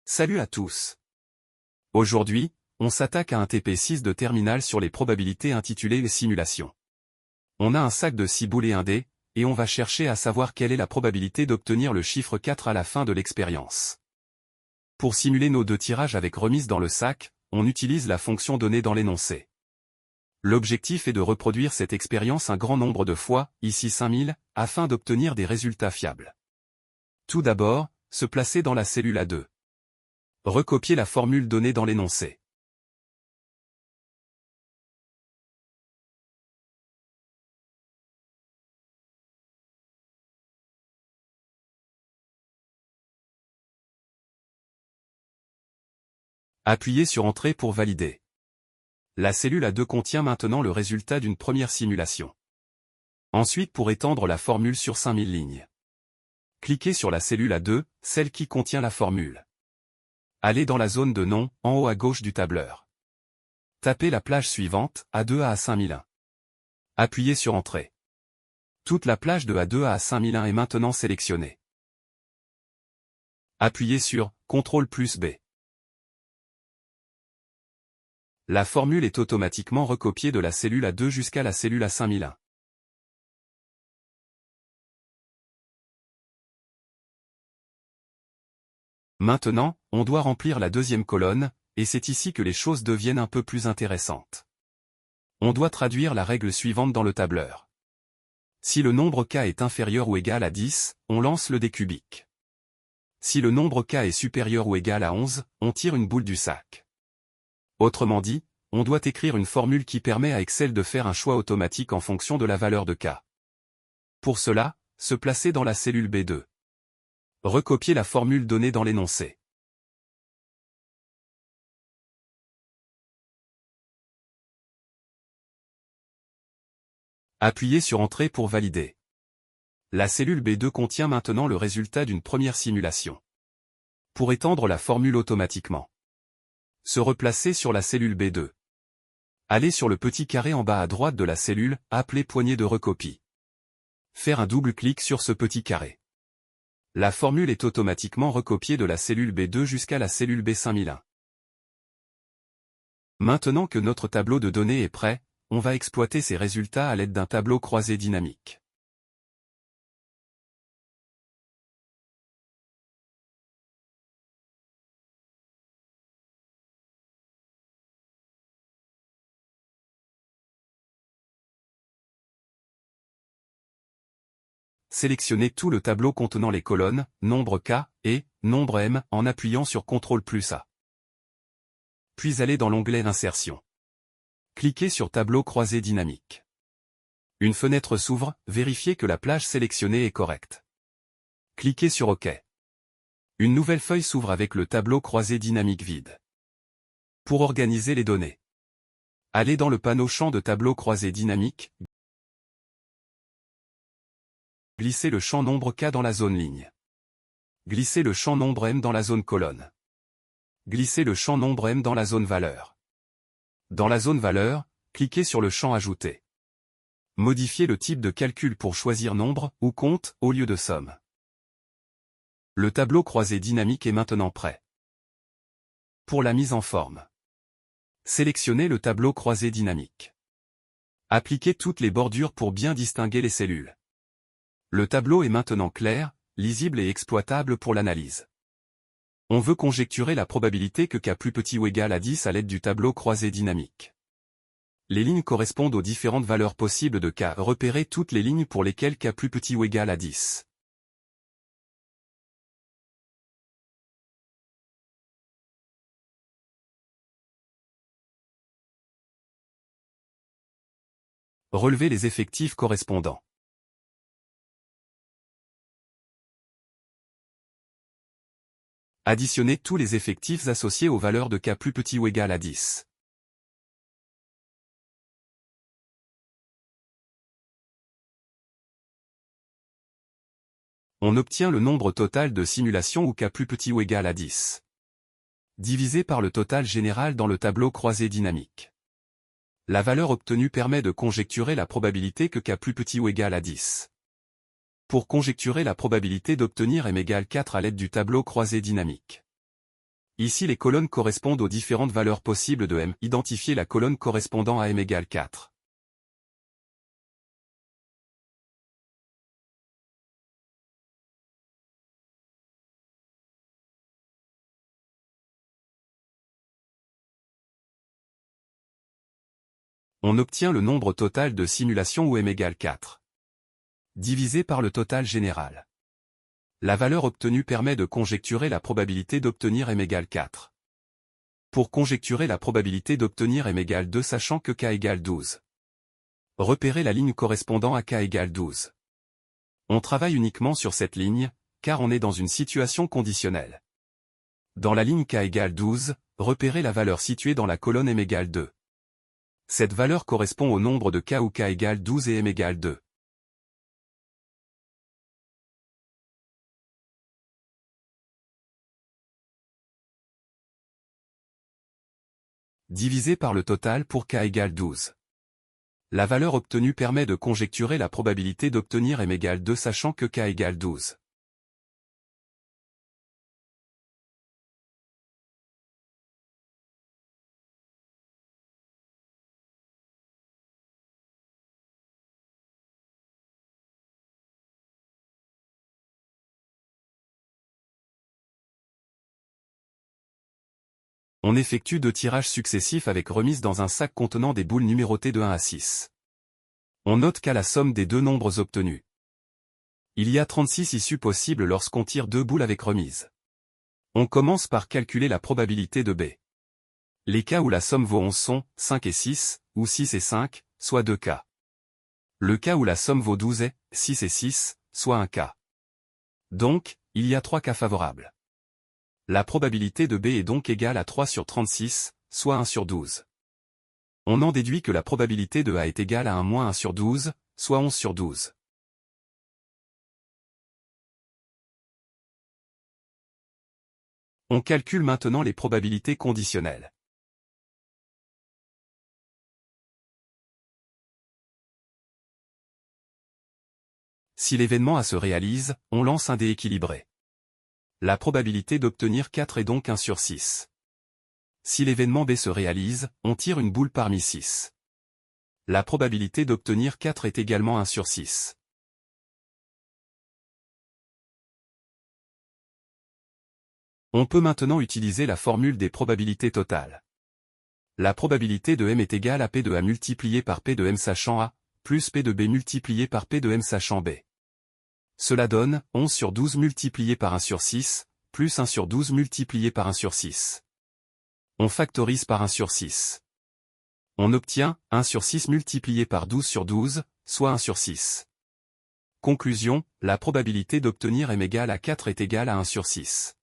Salut à tous. Aujourd'hui, on s'attaque à un TP6 de terminal sur les probabilités intitulé les simulations. On a un sac de 6 boules et un dé, et on va chercher à savoir quelle est la probabilité d'obtenir le chiffre 4 à la fin de l'expérience. Pour simuler nos deux tirages avec remise dans le sac, on utilise la fonction donnée dans l'énoncé. L'objectif est de reproduire cette expérience un grand nombre de fois, ici 5000, afin d'obtenir des résultats fiables. Tout d'abord, se placer dans la cellule A2. Recopier la formule donnée dans l'énoncé. Appuyez sur Entrée pour valider. La cellule A2 contient maintenant le résultat d'une première simulation. Ensuite, pour étendre la formule sur 5000 lignes. Cliquez sur la cellule A2, celle qui contient la formule. Allez dans la zone de nom, en haut à gauche du tableur. Tapez la plage suivante, A2 à A5001. Appuyez sur Entrée. Toute la plage de A2 à A5001 est maintenant sélectionnée. Appuyez sur CTRL+B. La formule est automatiquement recopiée de la cellule A2 jusqu'à la cellule A5001. Maintenant, on doit remplir la deuxième colonne, et c'est ici que les choses deviennent un peu plus intéressantes. On doit traduire la règle suivante dans le tableur. Si le nombre k est inférieur ou égal à 10, on lance le dé cubique. Si le nombre k est supérieur ou égal à 11, on tire une boule du sac. Autrement dit, on doit écrire une formule qui permet à Excel de faire un choix automatique en fonction de la valeur de k. Pour cela, se placer dans la cellule B2. Recopier la formule donnée dans l'énoncé. Appuyez sur Entrée pour valider. La cellule B2 contient maintenant le résultat d'une première simulation. Pour étendre la formule automatiquement. Se replacer sur la cellule B2. Allez sur le petit carré en bas à droite de la cellule, appelé poignée de recopie. Faire un double clic sur ce petit carré. La formule est automatiquement recopiée de la cellule B2 jusqu'à la cellule B5001. Maintenant que notre tableau de données est prêt, on va exploiter ces résultats à l'aide d'un tableau croisé dynamique. Sélectionnez tout le tableau contenant les colonnes, nombre k, et nombre m, en appuyant sur CTRL+A. Puis allez dans l'onglet Insertion. Cliquez sur Tableau croisé dynamique. Une fenêtre s'ouvre, vérifiez que la plage sélectionnée est correcte. Cliquez sur OK. Une nouvelle feuille s'ouvre avec le tableau croisé dynamique vide. Pour organiser les données. Allez dans le panneau Champ de tableau croisé dynamique. Glissez le champ nombre k dans la zone ligne. Glissez le champ nombre m dans la zone colonne. Glissez le champ nombre m dans la zone valeur. Dans la zone valeur, cliquez sur le champ Ajouter. Modifiez le type de calcul pour choisir nombre ou compte au lieu de somme. Le tableau croisé dynamique est maintenant prêt. Pour la mise en forme. Sélectionnez le tableau croisé dynamique. Appliquez toutes les bordures pour bien distinguer les cellules. Le tableau est maintenant clair, lisible et exploitable pour l'analyse. On veut conjecturer la probabilité que k plus petit ou égal à 10 à l'aide du tableau croisé dynamique. Les lignes correspondent aux différentes valeurs possibles de k. Repérez toutes les lignes pour lesquelles k plus petit ou égal à 10. Relevez les effectifs correspondants. Additionnez tous les effectifs associés aux valeurs de k plus petit ou égal à 10. On obtient le nombre total de simulations où k plus petit ou égal à 10. Divisé par le total général dans le tableau croisé dynamique. La valeur obtenue permet de conjecturer la probabilité que k plus petit ou égal à 10. Pour conjecturer la probabilité d'obtenir m égale 4 à l'aide du tableau croisé dynamique. Ici les colonnes correspondent aux différentes valeurs possibles de m. Identifiez la colonne correspondant à m égale 4. On obtient le nombre total de simulations où m égale 4. Divisé par le total général. La valeur obtenue permet de conjecturer la probabilité d'obtenir m égale 4. Pour conjecturer la probabilité d'obtenir m égale 2 sachant que k égale 12. Repérez la ligne correspondant à k égale 12. On travaille uniquement sur cette ligne, car on est dans une situation conditionnelle. Dans la ligne k égale 12, repérez la valeur située dans la colonne m égale 2. Cette valeur correspond au nombre de cas où k égale 12 et m égale 2. Divisé par le total pour k égale 12. La valeur obtenue permet de conjecturer la probabilité d'obtenir m égale 2 sachant que k égale 12. On effectue 2 tirages successifs avec remise dans un sac contenant des boules numérotées de 1 à 6. On note qu'à la somme des deux nombres obtenus. Il y a 36 issues possibles lorsqu'on tire 2 boules avec remise. On commence par calculer la probabilité de B. Les cas où la somme vaut 11 sont 5 et 6, ou 6 et 5, soit 2 cas. Le cas où la somme vaut 12 est 6 et 6, soit 1 cas. Donc, il y a 3 cas favorables. La probabilité de B est donc égale à 3 sur 36, soit 1 sur 12. On en déduit que la probabilité de A est égale à 1 moins 1 sur 12, soit 11 sur 12. On calcule maintenant les probabilités conditionnelles. Si l'événement A se réalise, on lance un dé équilibré. La probabilité d'obtenir 4 est donc 1 sur 6. Si l'événement B se réalise, on tire une boule parmi 6. La probabilité d'obtenir 4 est également 1 sur 6. On peut maintenant utiliser la formule des probabilités totales. La probabilité de M est égale à P de A multiplié par P de M sachant A, plus P de B multiplié par P de M sachant B. Cela donne 11 sur 12 multiplié par 1 sur 6, plus 1 sur 12 multiplié par 1 sur 6. On factorise par 1 sur 6. On obtient 1 sur 6 multiplié par 12 sur 12, soit 1 sur 6. Conclusion, la probabilité d'obtenir M égale à 4 est égale à 1 sur 6.